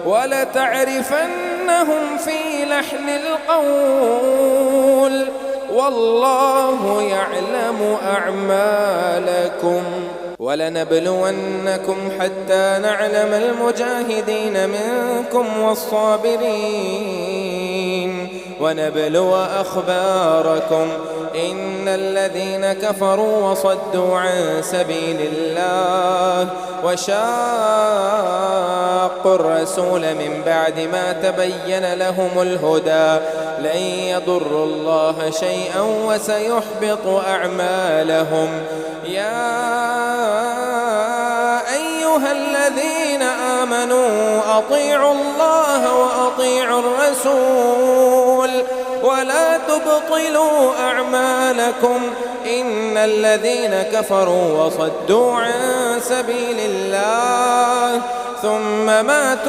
ولتعرفنهم في لحن القول والله يعلم أعمالكم ولنبلونكم حتى نعلم المجاهدين منكم والصابرين ونبلو أخباركم إن الذين كفروا وصدوا عن سبيل الله وشاقوا الرسول من بعد ما تبين لهم الهدى لن يضروا الله شيئا وسيحبط أعمالهم يا أيها الذين آمنوا أطيعوا الله وأطيعوا الرسول ولا تبطلوا أعمالكم إن الذين كفروا وصدوا عن سبيل الله ثم ماتوا